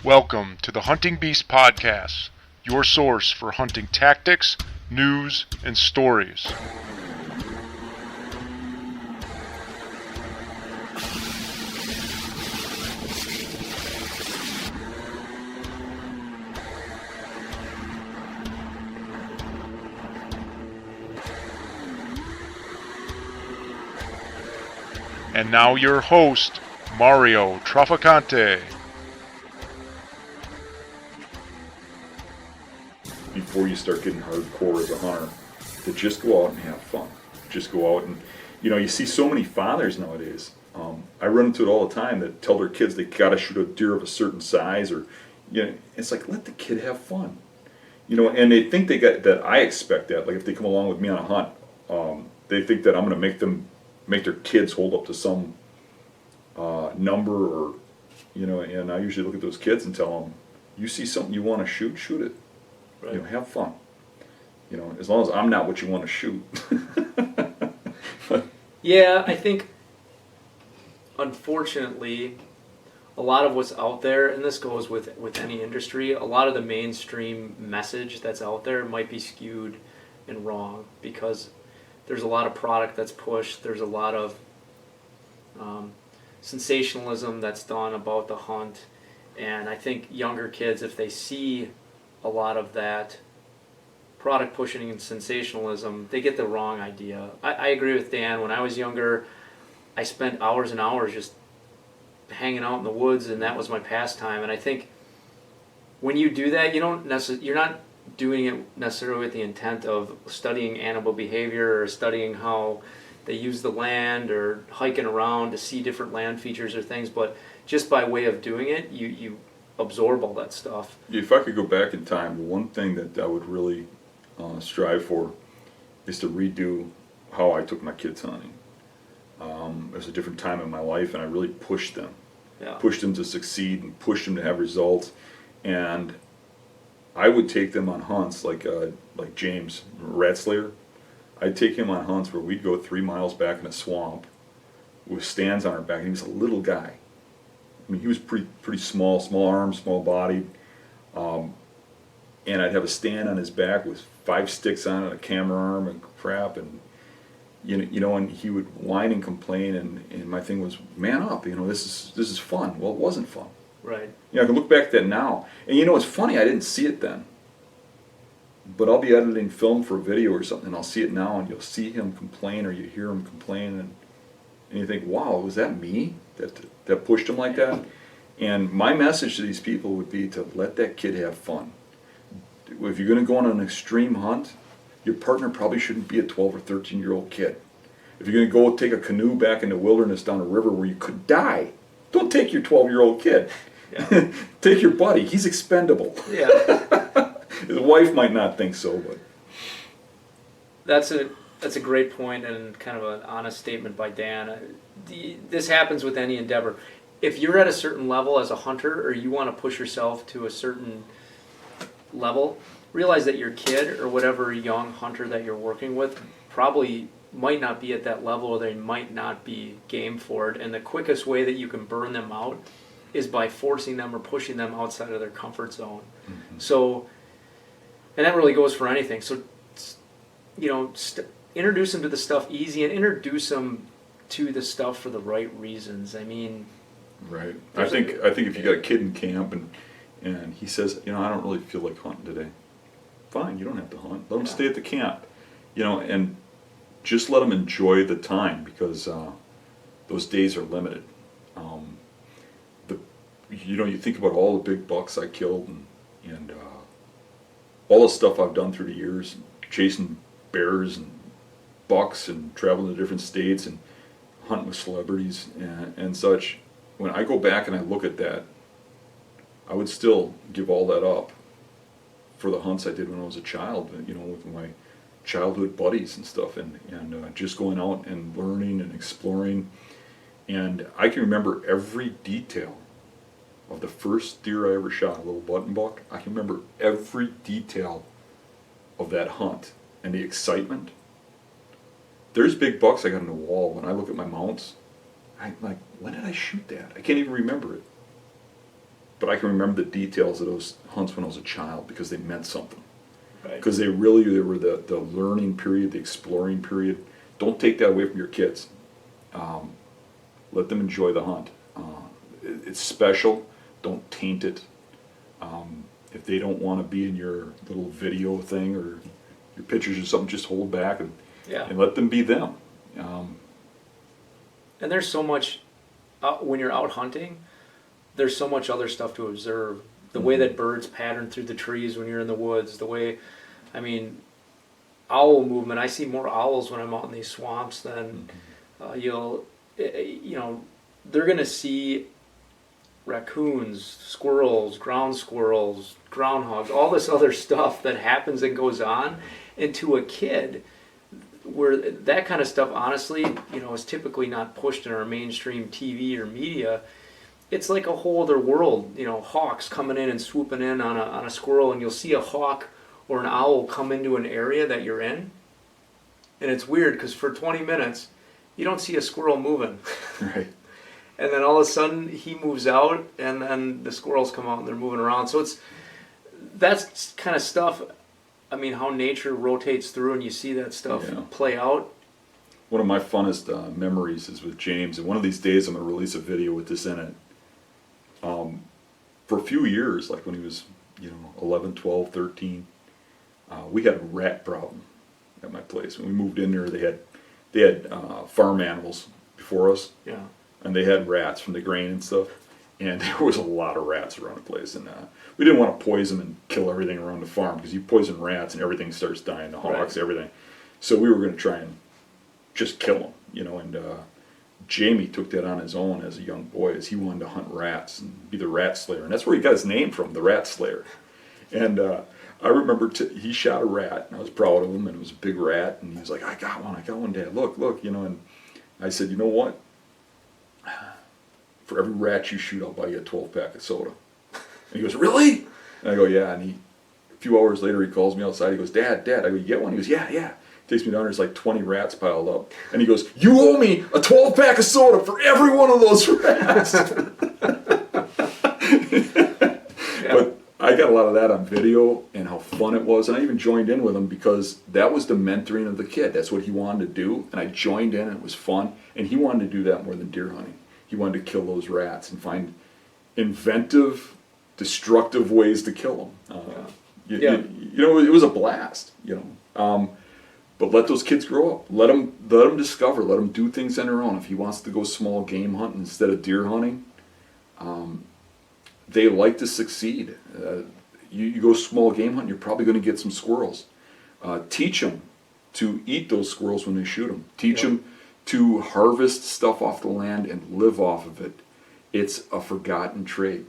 Welcome to the Hunting Beast Podcast, your source for hunting tactics, news, and stories. And now your host, Mario Traficante. Before you start getting hardcore as a hunter, to just go out and have fun. Just go out and, you see so many fathers nowadays. I run into it all the time that tell their kids they got to shoot a deer of a certain size, or, it's like, let the kid have fun. And they think that I expect that. Like if they come along with me on a hunt, they think that I'm going to make their kids hold up to some number, or, and I usually look at those kids and tell them, you see something you want to shoot, shoot it. Right. Have fun. As long as I'm not what you want to shoot. Yeah, I think, unfortunately, a lot of what's out there, and this goes with any industry, a lot of the mainstream message that's out there might be skewed and wrong, because there's a lot of product that's pushed, there's a lot of sensationalism that's done about the hunt, and I think younger kids, if they see a lot of that product pushing and sensationalism, they get the wrong idea. I agree with Dan. When I was younger, I spent hours and hours just hanging out in the woods, and that was my pastime. And I think when you do that, you're not doing it necessarily with the intent of studying animal behavior or studying how they use the land or hiking around to see different land features or things, but just by way of doing it, you absorb all that stuff. If I could go back in time, the one thing that I would really strive for is to redo how I took my kids hunting. It was a different time in my life, and I really pushed them. Yeah. Pushed them to succeed and pushed them to have results. And I would take them on hunts like James Ratslayer. I'd take him on hunts where we'd go 3 miles back in a swamp with stands on our back, and he was a little guy. I mean, he was pretty small arms, small body, and I'd have a stand on his back with 5 sticks on it, a camera arm and crap, and and he would whine and complain, and my thing was, man up, this is fun. Well, it wasn't fun. Right. I can look back at that now, and it's funny, I didn't see it then, but I'll be editing film for a video or something, and I'll see it now, and you'll see him complain, or you hear him complain, and you think, wow, was that me that pushed him like that? And my message to these people would be to let that kid have fun. If you're going to go on an extreme hunt, your partner probably shouldn't be a 12 or 13-year-old kid. If you're going to go take a canoe back in the wilderness down a river where you could die, don't take your 12-year-old kid. Yeah. Take your buddy. He's expendable. Yeah. His wife might not think so, but That's a great point, and kind of an honest statement by Dan. This happens with any endeavor. If you're at a certain level as a hunter, or you want to push yourself to a certain level, realize that your kid or whatever young hunter that you're working with probably might not be at that level, or they might not be game for it. And the quickest way that you can burn them out is by forcing them or pushing them outside of their comfort zone. Mm-hmm. So, and that really goes for anything. So, introduce them to the stuff easy, and introduce them to the stuff for the right reasons. I mean, right. I think if you got a kid in camp and he says, I don't really feel like hunting today. Fine, you don't have to hunt. Let him stay at the camp, and just let him enjoy the time, because those days are limited. You think about all the big bucks I killed, and all the stuff I've done through the years, chasing bears and bucks and traveling to different states and hunting with celebrities and such. When I go back and I look at that, I would still give all that up for the hunts I did when I was a child, with my childhood buddies and stuff, and just going out and learning and exploring. And I can remember every detail of the first deer I ever shot, a little button buck. I can remember every detail of that hunt and the excitement. There's big bucks I got on the wall. When I look at my mounts, I'm like, when did I shoot that? I can't even remember it. but I can remember the details of those hunts when I was a child because they meant something. Right. Because they were the learning period, the exploring period. Don't take that away from your kids. Let them enjoy the hunt. It's special. Don't taint it. If they don't want to be in your little video thing or your pictures or something, just hold back and let them be them. And there's so much, when you're out hunting, there's so much other stuff to observe. The way that birds pattern through the trees when you're in the woods, the way, I mean, owl movement. I see more owls when I'm out in these swamps than they're going to see raccoons, squirrels, groundhogs, all this other stuff that happens and goes on. And to a kid, where that kind of stuff, honestly, is typically not pushed in our mainstream TV or media. It's like a whole other world, hawks coming in and swooping in on a squirrel, and you'll see a hawk or an owl come into an area that you're in. And it's weird because for 20 minutes, you don't see a squirrel moving. Right. And then all of a sudden he moves out, and then the squirrels come out and they're moving around. So that's kind of stuff, I mean, how nature rotates through and you see that stuff play out. One of my funnest memories is with James, and one of these days I'm going to release a video with this in it. For a few years, like when he was 11, 12, 13, we had a rat problem at my place. When we moved in there, they had farm animals before us. Yeah. And they had rats from the grain and stuff, and there was a lot of rats around the place, and we didn't want to poison and kill everything around the farm, because you poison rats and everything starts dying, the hawks, everything. So we were going to try and just kill them, and Jamie took that on his own as a young boy, as he wanted to hunt rats and be the rat slayer, and that's where he got his name from, the rat slayer. And I remember he shot a rat, and I was proud of him, and it was a big rat, and he was like, I got one, Dad, look, and I said, you know what? For every rat you shoot, I'll buy you a 12-pack of soda. And he goes, really? And I go, yeah. And a few hours later, he calls me outside. He goes, Dad. I go, you get one? He goes, yeah. Takes me down, there's like 20 rats piled up. And he goes, you owe me a 12-pack of soda for every one of those rats. But I got a lot of that on video and how fun it was. And I even joined in with him because that was the mentoring of the kid. That's what he wanted to do. And I joined in, and it was fun. And he wanted to do that more than deer hunting. He wanted to kill those rats and find inventive, destructive ways to kill them. It was a blast, But let those kids grow up. Let them discover. Let them do things on their own. If he wants to go small game hunting instead of deer hunting, they like to succeed. You go small game hunting, you're probably going to get some squirrels. Teach them to eat those squirrels when they shoot them. Teach them to harvest stuff off the land and live off of it. It's a forgotten trait.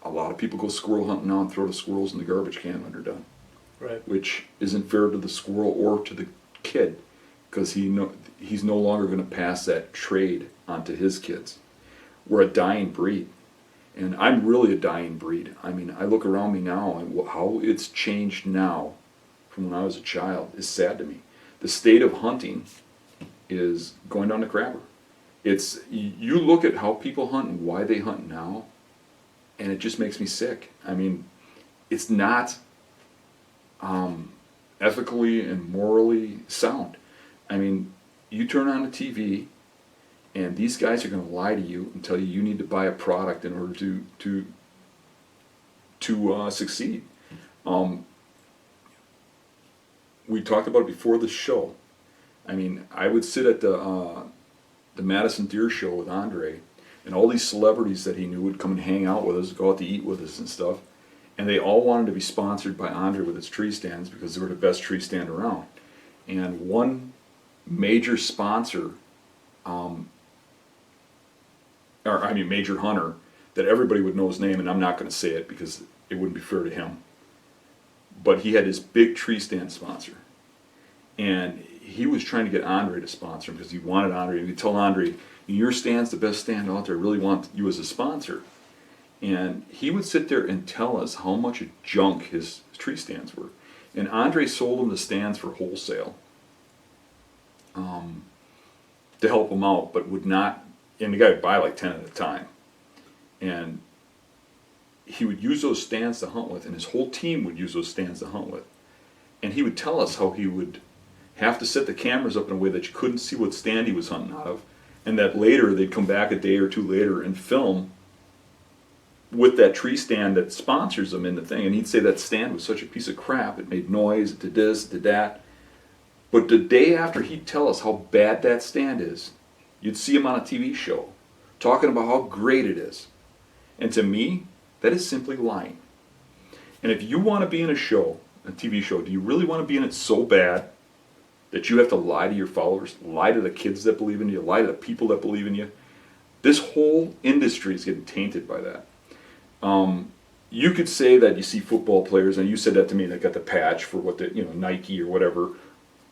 A lot of people go squirrel hunting now and throw the squirrels in the garbage can when they're done. Right. Which isn't fair to the squirrel or to the kid, because he's no longer going to pass that trade onto his kids. We're a dying breed. And I'm really a dying breed. I mean, I look around me now, and how it's changed now from when I was a child is sad to me. The state of hunting is going down the crapper. You look at how people hunt and why they hunt now, and it just makes me sick. I mean, it's not ethically and morally sound. I mean, you turn on the TV, and these guys are going to lie to you and tell you need to buy a product in order to succeed. We talked about it before the show. I mean, I would sit at the Madison Deer Show with Andre, and all these celebrities that he knew would come and hang out with us, go out to eat with us and stuff, and they all wanted to be sponsored by Andre with his tree stands because they were the best tree stand around. And one major sponsor, major hunter, that everybody would know his name, and I'm not going to say it because it wouldn't be fair to him, but he had his big tree stand sponsor. And he was trying to get Andre to sponsor him because he wanted Andre. And he'd tell Andre, your stand's the best stand out there. I really want you as a sponsor. And he would sit there and tell us how much junk his tree stands were. And Andre sold him the stands for wholesale to help him out, but would not, and the guy would buy like 10 at a time. And he would use those stands to hunt with, and his whole team would use those stands to hunt with. And he would tell us how he would have to set the cameras up in a way that you couldn't see what stand he was hunting out of, and that later they'd come back a day or two later and film with that tree stand that sponsors them in the thing. And he'd say that stand was such a piece of crap, it made noise, it did this, it did that. But the day after he'd tell us how bad that stand is, you'd see him on a TV show talking about how great it is. And to me, that is simply lying. And if you want to be in a show, a TV show, do you really want to be in it so bad that you have to lie to your followers, lie to the kids that believe in you, lie to the people that believe in you? This whole industry is getting tainted by that. You could say that you see football players, and you said that to me, that got the patch for what the, Nike or whatever,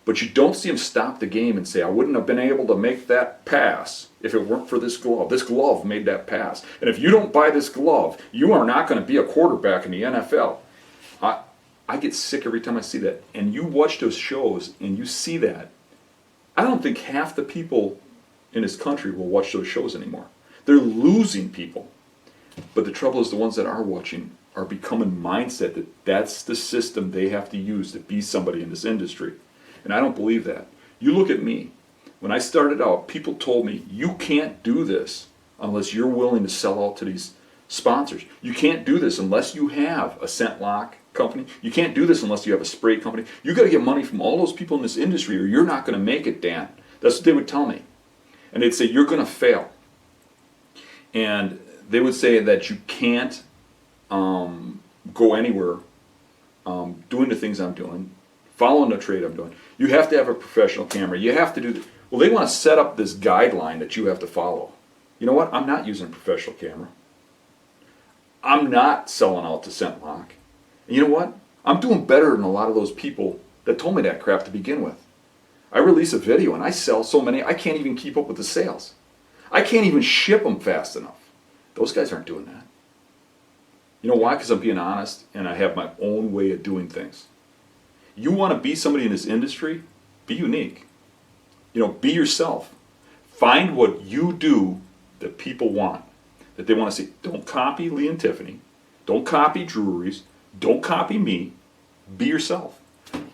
but you don't see them stop the game and say, I wouldn't have been able to make that pass if it weren't for this glove. This glove made that pass. And if you don't buy this glove, you are not going to be a quarterback in the NFL. I get sick every time I see that. And you watch those shows and you see that. I don't think half the people in this country will watch those shows anymore. They're losing people. But the trouble is the ones that are watching are becoming mindset that that's the system they have to use to be somebody in this industry. And I don't believe that. You look at me. When I started out, people told me, you can't do this unless you're willing to sell out to these sponsors. You can't do this unless you have a scent lock company. You can't do this unless you have a spray company. You got to get money from all those people in this industry or you're not going to make it, Dan. That's what they would tell me. And they'd say, you're going to fail. And they would say that you can't go anywhere doing the things I'm doing, following the trade I'm doing. You have to have a professional camera. You have to do well, they want to set up this guideline that you have to follow. You know what? I'm not using a professional camera. I'm not selling out to scent lock. And you know what? I'm doing better than a lot of those people that told me that crap to begin with. I release a video and I sell so many, I can't even keep up with the sales. I can't even ship them fast enough. Those guys aren't doing that. You know why? Because I'm being honest and I have my own way of doing things. You want to be somebody in this industry? Be unique. Be yourself. Find what you do that people want. That they want to see. Don't copy Lee and Tiffany. Don't copy Drury's. Don't copy me. Be yourself.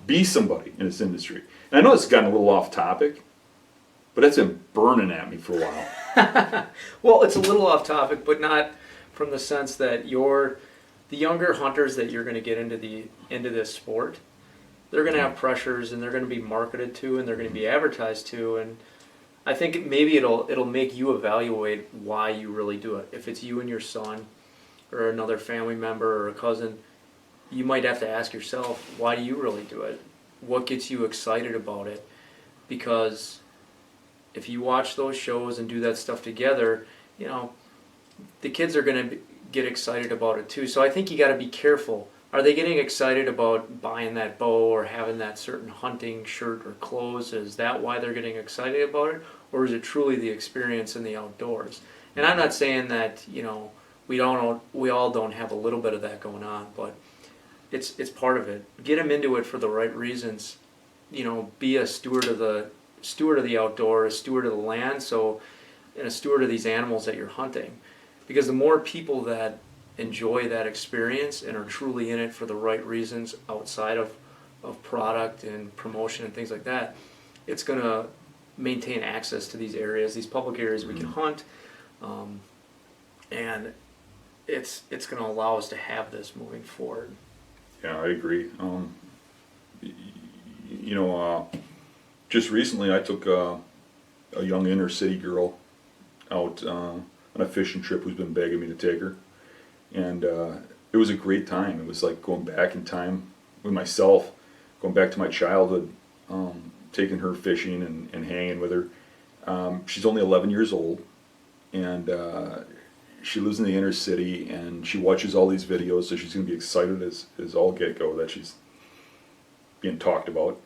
Be somebody in this industry. And I know this has gotten a little off topic, but that's been burning at me for a while. Well, it's a little off topic, but not from the sense that the younger hunters that you're going to get into this sport, they're going to have pressures and they're going to be marketed to and they're going to be advertised to, and I think maybe it'll make you evaluate why you really do it. If it's you and your son or another family member or a cousin, you might have to ask yourself, why do you really do it? What gets you excited about it? Because if you watch those shows and do that stuff together, the kids are going to get excited about it too. So I think you got to be careful. Are they getting excited about buying that bow or having that certain hunting shirt or clothes? Is that why they're getting excited about it? Or is it truly the experience in the outdoors? And I'm not saying that, we all don't have a little bit of that going on, but it's part of it. Get them into it for the right reasons. Be a steward of the outdoor, a steward of the land, and a steward of these animals that you're hunting. Because the more people that enjoy that experience and are truly in it for the right reasons outside of product and promotion and things like that, it's going to maintain access to these areas, these public areas we can hunt, and it's going to allow us to have this moving forward. Yeah, I agree. Just recently I took a young inner city girl out on a fishing trip who's been begging me to take her. And it was a great time. It was like going back in time with myself, going back to my childhood, taking her fishing and hanging with her. She's only 11 years old, and she lives in the inner city, and she watches all these videos, so she's going to be excited as all get-go that she's being talked about.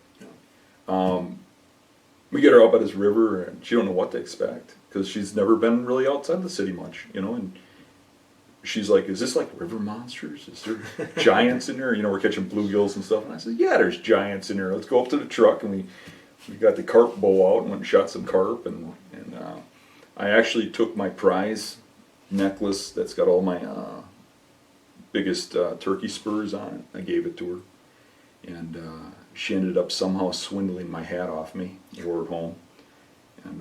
We get her out by this river, and she don't know what to expect, because she's never been really outside the city much, and she's like, is this like river monsters? Is there giants in there? We're catching bluegills and stuff. And I said, yeah, there's giants in there. Let's go up to the truck. And we got the carp bow out and went and shot some carp. And I actually took my prize necklace that's got all my biggest turkey spurs on it. I gave it to her, and she ended up somehow swindling my hat off me. Wore it home,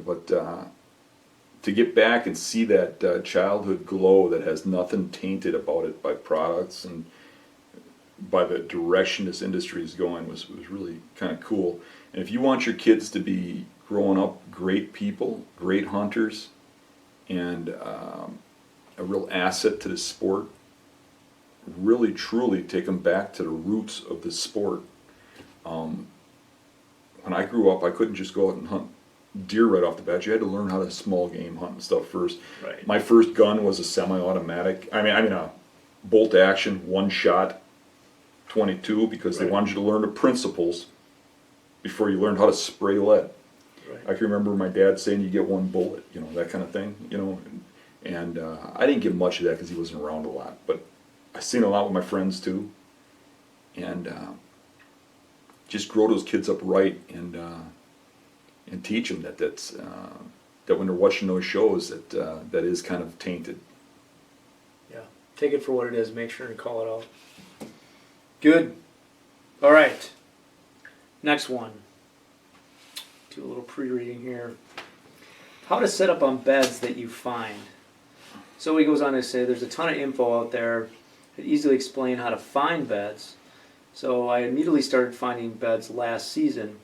but to get back and see that childhood glow that has nothing tainted about it by products and by the direction this industry is going was really kind of cool. And if you want your kids to be growing up great people, great hunters, and a real asset to the sport, really truly take them back to the roots of the sport. When I grew up, I couldn't just go out and hunt deer right off the bat. You had to learn how to small game hunt and stuff first. Right. My first gun was a semi-automatic. I mean a bolt action, one shot, 22, because they wanted you to learn the principles before you learned how to spray lead. Right. I can remember my dad saying you get one bullet, you know, that kind of thing, you know. And I didn't get much of that because he wasn't around a lot, but I seen a lot with my friends too. And just grow those kids up right, and teach them that that when they're watching those shows that is kind of tainted. Yeah. Take it for what it is. Make sure and call it out. Good. All right. Next one. Do a little pre-reading here. How to set up on beds that you find. So he goes on to say there's a ton of info out there that easily explain how to find beds. So I immediately started finding beds last season.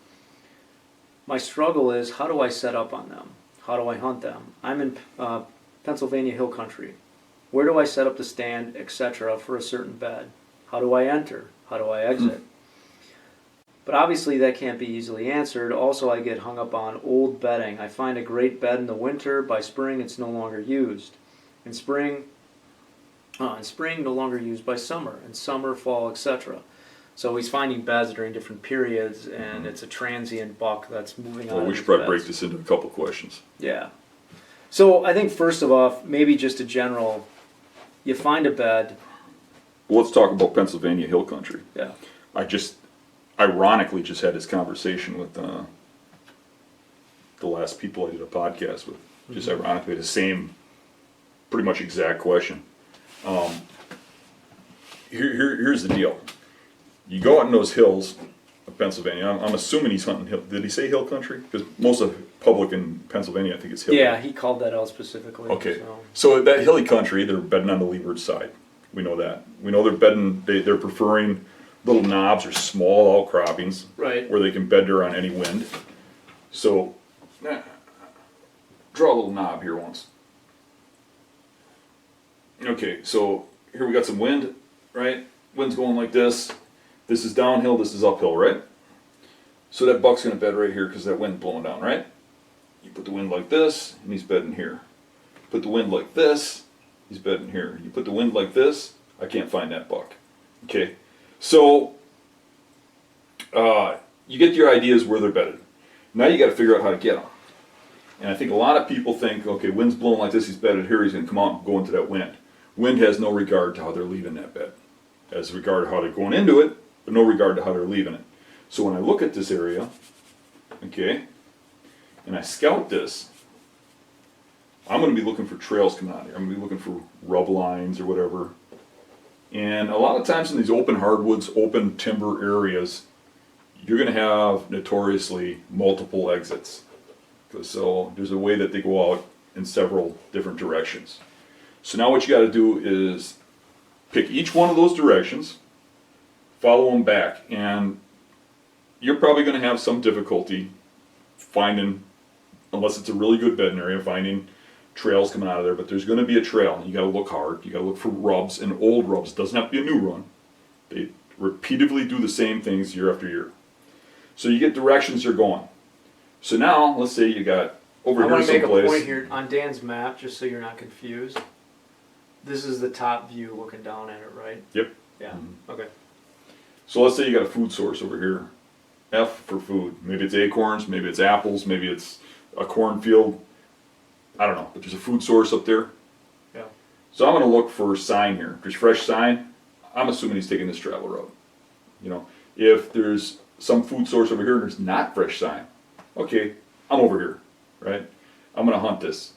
My struggle is, how do I set up on them? How do I hunt them? I'm in Pennsylvania hill country. Where do I set up the stand, etc. for a certain bed? How do I enter? How do I exit? But obviously that can't be easily answered. Also, I get hung up on old bedding. I find a great bed in the winter. By spring, it's no longer used. In spring, no longer used by summer. In summer, fall, etc. So he's finding beds during different periods, and it's a transient buck that's moving on. Well, we should probably break this into a couple questions. Yeah. So I think first of all, maybe just a general, you find a bed. Well, let's talk about Pennsylvania hill country. Yeah. I just ironically just had this conversation with the last people I did a podcast with. Just ironically, the same, pretty much exact question. Here's the deal. You go out in those hills of Pennsylvania. I'm assuming he's hunting hill. Did he say hill country? Because most of the public in Pennsylvania, I think, is hill. Yeah, he called that out specifically. Okay. So that hilly country, they're bedding on the leeward side. We know that. We know they're bedding. They're preferring little knobs or small outcroppings, Right. where they can bed there on any wind. So, draw a little knob here once. Okay, so here we got some wind, right? Wind's going like this. This is downhill, this is uphill, right? So that buck's going to bed right here because that wind's blowing down, right? You put the wind like this, and he's bedding here. Put the wind like this, he's bedding here. You put the wind like this, I can't find that buck. Okay, so you get your ideas where they're bedded. Now you got to figure out how to get them. And I think a lot of people think, okay, wind's blowing like this, he's bedded here, he's going to come out and go into that wind. Wind has no regard to how they're leaving that bed. It has regard to how they're going into it, but no regard to how they're leaving it. So when I look at this area, okay, and I scout this, I'm going to be looking for trails coming out of here. I'm going to be looking for rub lines or whatever. And a lot of times in these open hardwoods, open timber areas, you're going to have notoriously multiple exits. So there's a way that they go out in several different directions. So now what you got to do is pick each one of those directions, follow them back, and you're probably going to have some difficulty finding, unless it's a really good bedding area, finding trails coming out of there. But there's going to be a trail, and you got to look hard. You got to look for rubs, and old rubs. It doesn't have to be a new run. They repeatedly do the same things year after year. So you get directions they're going. So now, let's say you got over I here want to make someplace. a point here on Dan's map, just so you're not confused. This is the top view looking down at it, right? Yep. Yeah. Okay. So let's say you got a food source over here. F for food. Maybe it's acorns, maybe it's apples, maybe it's a cornfield. I don't know, but there's a food source up there. Yeah. So I'm going to look for sign here. If there's fresh sign, I'm assuming he's taking this travel road. You know, if there's some food source over here and there's not fresh sign, okay, I'm over here, right? I'm going to hunt this.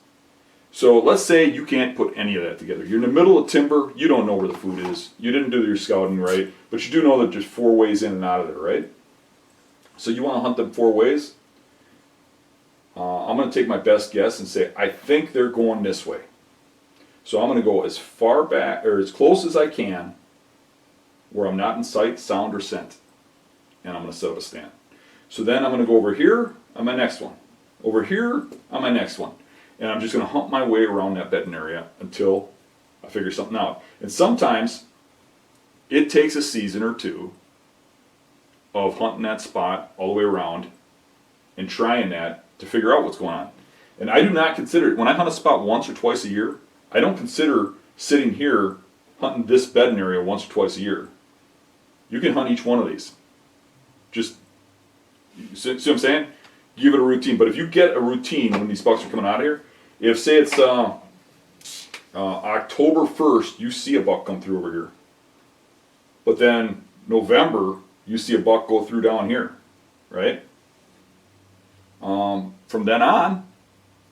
So let's say you can't put any of that together. You're in the middle of timber. You don't know where the food is. You didn't do your scouting right, but you do know that there's 4 ways in and out of there, right? So you want to hunt them 4 ways. I'm going to take my best guess and say I think they're going this way. So I'm going to go as far back or as close as I can, where I'm not in sight, sound, or scent, and I'm going to set up a stand. So then I'm going to go over here on my next one, over here on my next one. And I'm just going to hunt my way around that bedding area until I figure something out. And sometimes it takes a season or 2 of hunting that spot all the way around and trying that to figure out what's going on. And I do not consider it, when I hunt a spot once or twice a year, I don't consider sitting here hunting this bedding area once or twice a year. You can hunt each one of these. Just, see what I'm saying? Give it a routine. But if you get a routine when these bucks are coming out of here, if say it's October 1st, you see a buck come through over here. But then November, you see a buck go through down here, right? From then on,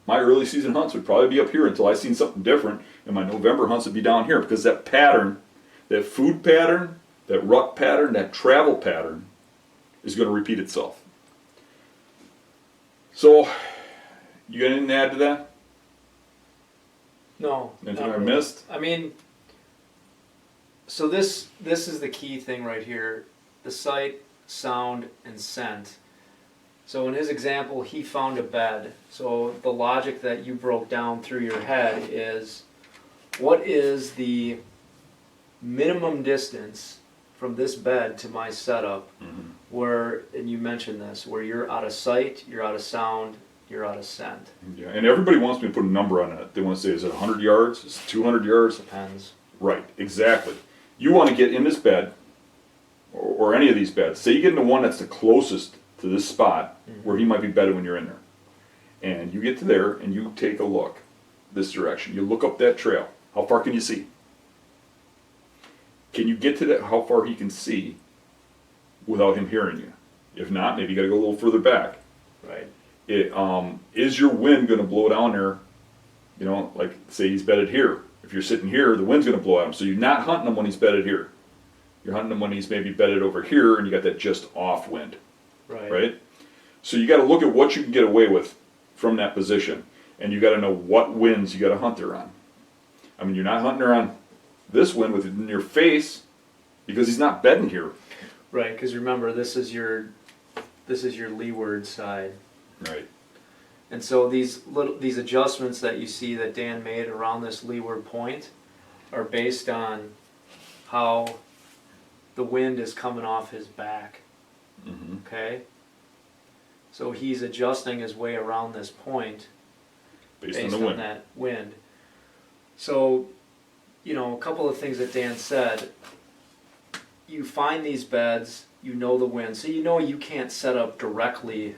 my early season hunts would probably be up here until I seen something different, and my November hunts would be down here because that pattern, that food pattern, that rut pattern, that travel pattern is going to repeat itself. So, you got anything to add to that? No. Anything not I really. missed? I mean, so this is the key thing right here: the sight, sound, and scent. So in his example, he found a bed. So the logic that you broke down through your head is, what is the minimum distance from this bed to my setup, where, and you mentioned this, where you're out of sight, you're out of sound, you're out of scent. Yeah, and everybody wants me to put a number on it. They want to say, is it 100 yards? Is it 200 yards? Depends. Right, exactly. You want to get in this bed, or any of these beds. Say you get into one that's the closest to this spot where he might be bedded when you're in there. And you get to there and you take a look this direction. You look up that trail. How far can you see? Can you get to that, how far he can see without him hearing you? If not, maybe you got to go a little further back. Right. Is your wind going to blow down there? You know, like say he's bedded here. If you're sitting here, the wind's going to blow at him. So you're not hunting him when he's bedded here. You're hunting him when he's maybe bedded over here, and you got that just off wind. Right? So you got to look at what you can get away with from that position, and you got to know what winds you got to hunt her on. I mean, you're not hunting her on this wind with it in your face because he's not bedding here. Right, because remember, this is your leeward side. Right. And so these adjustments that you see that Dan made around this leeward point are based on how the wind is coming off his back. Okay? So he's adjusting his way around this point Based based on the on wind. that wind. So, you know, a couple of things that Dan said. You find these beds, you know the wind, so you know you can't set up directly,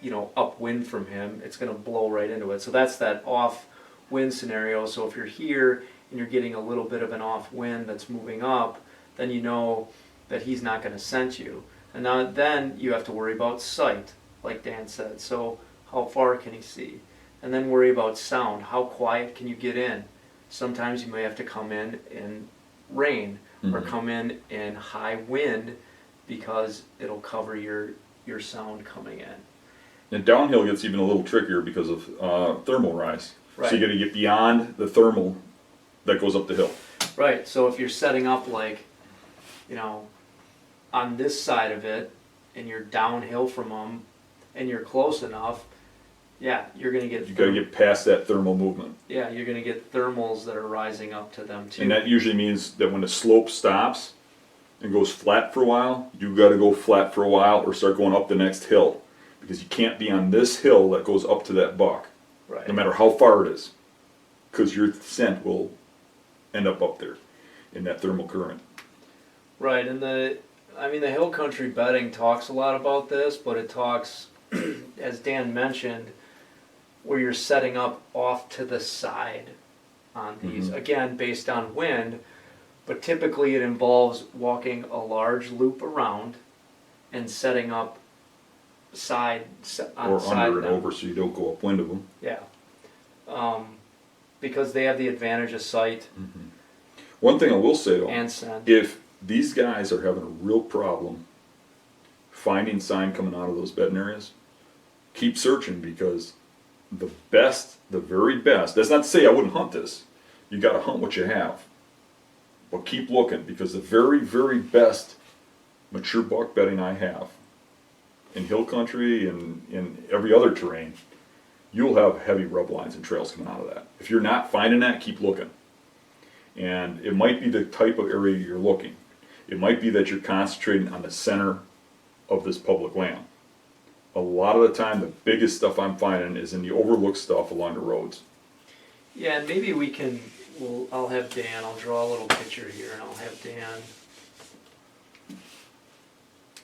you know, upwind from him. It's going to blow right into it. So that's that off wind scenario. So if you're here and you're getting a little bit of an off wind that's moving up, then you know that he's not going to scent you. And now then you have to worry about sight, like Dan said. So how far can he see? And then worry about sound. How quiet can you get in? Sometimes you may have to come in rain or come in high wind because it'll cover your sound coming in. And downhill gets even a little trickier because of thermal rise. Right. So you got to get beyond the thermal that goes up the hill. Right, so if you're setting up like, you know, on this side of it and you're downhill from them and you're close enough, yeah, you're going to get... You got to get past that thermal movement. Yeah, you're going to get thermals that are rising up to them too. And that usually means that when the slope stops and goes flat for a while, you got to go flat for a while or start going up the next hill. Because you can't be on this hill that goes up to that buck, Right. no matter how far it is. Because your scent will end up there in that thermal current. Right, and the hill country bedding talks a lot about this, but it talks, as Dan mentioned, where you're setting up off to the side on these, again, based on wind, but typically it involves walking a large loop around and setting up side on Or side under of and them. over so you don't go upwind of them. Yeah. because they have the advantage of sight One thing I will say though, and scent. if these guys are having a real problem finding sign coming out of those bedding areas, keep searching, because the best, the very best, that's not to say I wouldn't hunt this. You got to hunt what you have. But keep looking, because the very, very best mature buck bedding I have in hill country and in every other terrain, you'll have heavy rub lines and trails coming out of that. If you're not finding that, keep looking. And it might be the type of area you're looking. It might be that you're concentrating on the center of this public land. A lot of the time, the biggest stuff I'm finding is in the overlooked stuff along the roads. Yeah, and maybe we can. I'll have Dan. I'll draw a little picture here, and I'll have Dan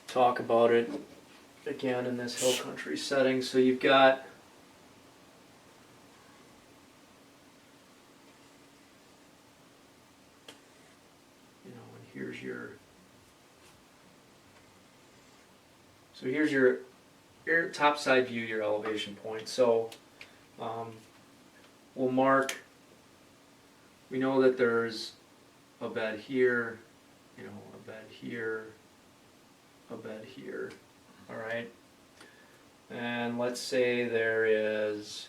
talk about it again in this hill country setting. So you've got. And here's your. So here's your top side view, your elevation point. So we'll mark. We know that there's a bed here, a bed here, a bed here. All right. And let's say there is.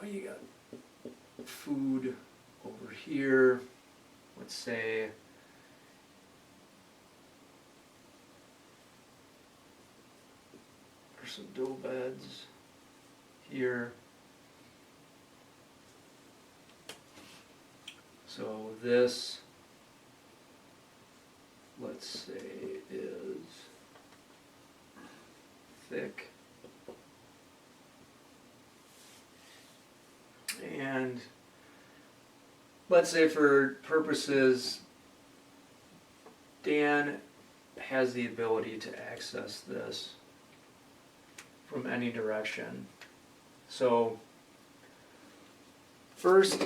Oh, you got food over here. Let's say there's some doe beds here. So this, let's say, is thick. And let's say for purposes, Dan has the ability to access this from any direction. So first,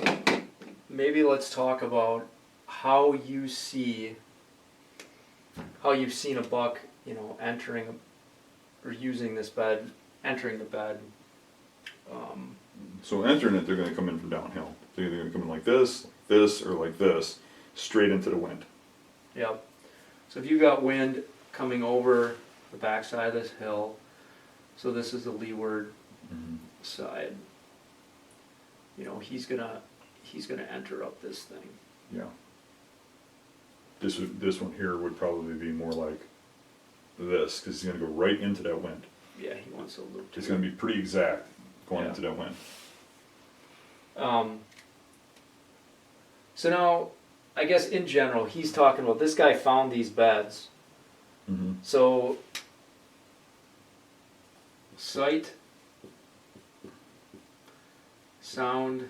maybe let's talk about how you've seen a buck, entering or using this bed, entering the bed. So entering it, they're going to come in from downhill. They're either going to come in like this, or like this, straight into the wind. Yep. So if you got wind coming over the backside of this hill, so this is the leeward side. He's gonna enter up this thing. Yeah. This one here would probably be more like this, because he's going to go right into that wind. Yeah, he wants to loop. It's going to be pretty exact going Yeah. into that wind. So now, I guess in general, he's talking about this guy found these beds. Mm-hmm. So, sight, sound,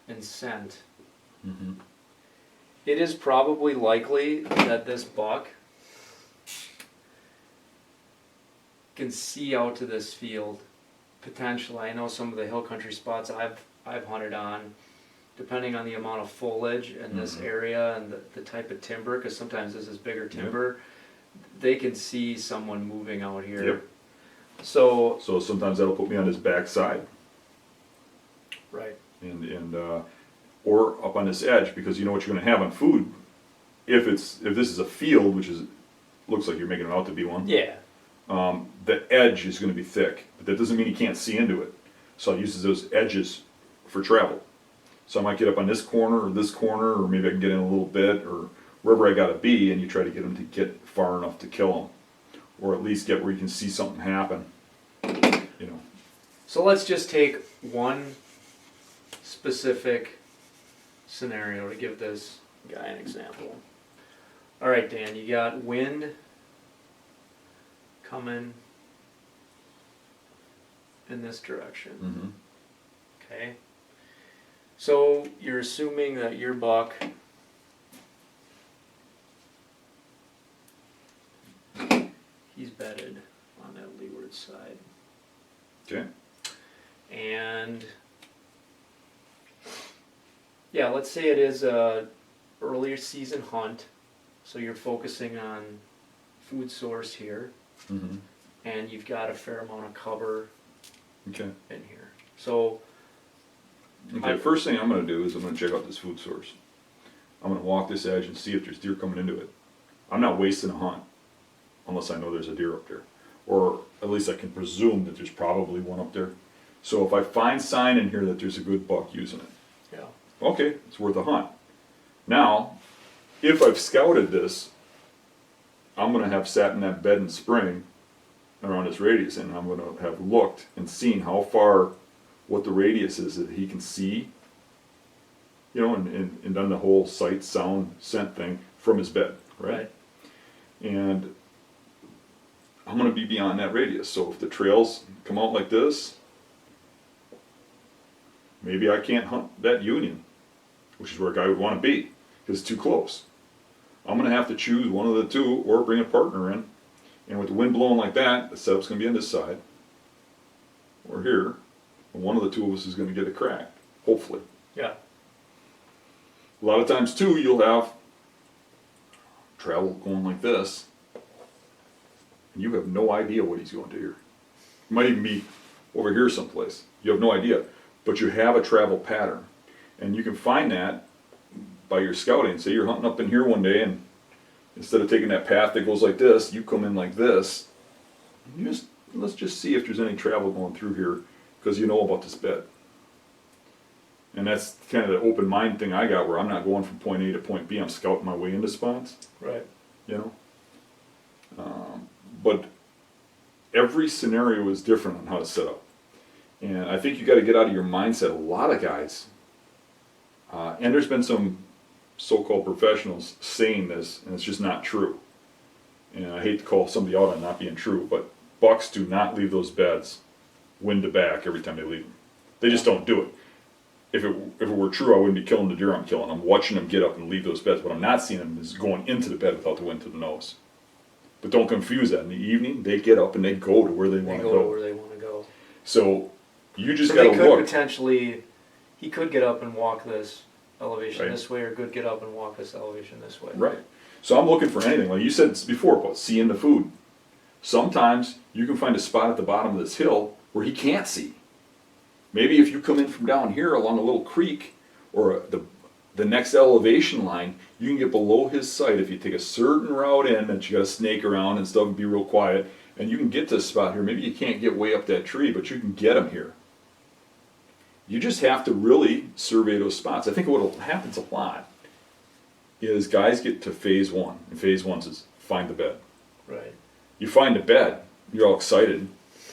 and scent. Mm-hmm. It is probably likely that this buck can see out to this field. Potentially, I know some of the hill country spots I've hunted on, depending on the amount of foliage in this area and the type of timber, because sometimes this is bigger timber, they can see someone moving out here. Yep. So sometimes that'll put me on his back side, right. and or up on this edge, because you know what you're going to have on food. If this is a field, which looks like you're making it out to be one. Yeah. The edge is going to be thick, but that doesn't mean you can't see into it. So I use those edges for travel. So I might get up on this corner, or maybe I can get in a little bit, or wherever I got to be, and you try to get them to get far enough to kill them, or at least get where you can see something happen. So let's just take one specific scenario to give this guy an example. All right, Dan, you got wind coming in this direction. Mm-hmm. Okay. So you're assuming that your buck he's bedded on that leeward side. Okay. And yeah, let's say it is a earlier season hunt, so you're focusing on food source here, Mm-hmm. and you've got a fair amount of cover Okay. in here. So, Okay, first thing I'm going to do is I'm going to check out this food source. I'm going to walk this edge and see if there's deer coming into it. I'm not wasting a hunt unless I know there's a deer up there. Or at least I can presume that there's probably one up there. So if I find sign in here that there's a good buck using it, yeah, okay, it's worth a hunt. Now, if I've scouted this, I'm going to have sat in that bed in spring around this radius, and I'm going to have looked and seen how far, what the radius is that he can see, you know, and done the whole sight, sound, scent thing from his bed, right? And I'm going to be beyond that radius. So if the trails come out like this, maybe I can't hunt that union, which is where a guy would want to be, because it's too close. I'm going to have to choose one of the two or bring a partner in. And with the wind blowing like that, the setup's going to be on this side or here. And one of the two of us is going to get it cracked, hopefully. yeah, A lot of times, too, you'll have travel going like this, and you have no idea what he's going to hear. It might even be over here someplace. You have no idea. But you have a travel pattern. And you can find that by your scouting. Say you're hunting up in here one day, and instead of taking that path that goes like this, you come in like this. Let's just see if there's any travel going through here, because you know about this bed. And that's kind of the open mind thing I got, where I'm not going from point A to point B. I'm scouting my way into spots, right, you know. But every scenario is different on how to set up. And I think you got to get out of your mindset. A lot of guys, and there's been some so-called professionals saying this, and it's just not true. And I hate to call somebody out on not being true, but bucks do not leave those beds wind to back every time they leave them. They just don't do it. If it were true, I wouldn't be killing the deer I'm killing. I'm watching them get up and leave those beds. What I'm not seeing them is going into the bed without the wind to the nose. But don't confuse that. In the evening, they get up and they go to where they want to go to go. where they want to go. So you just So got they to could look. potentially, he could get up and walk this elevation Right. this way, or could get up and walk this elevation this way. Right. So I'm looking for anything. Like you said before about seeing the food. Sometimes you can find a spot at the bottom of this hill where he can't see. Maybe if you come in from down here along a little creek or the next elevation line, you can get below his sight if you take a certain route in that you got to snake around and stuff and be real quiet, and you can get to a spot here. Maybe you can't get way up that tree, but you can get him here. You just have to really survey those spots. I think what happens a lot is guys get to phase one, and phase one is find the bed. Right. You find the bed, you're all excited.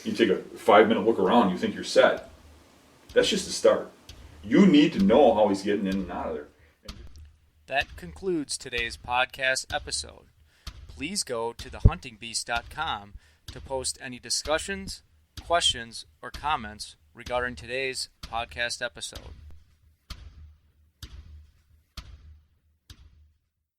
You take a 5-minute look around, you think you're set. That's just the start. You need to know how he's getting in and out of there. That concludes today's podcast episode. Please go to thehuntingbeast.com to post any discussions, questions, or comments regarding today's podcast episode.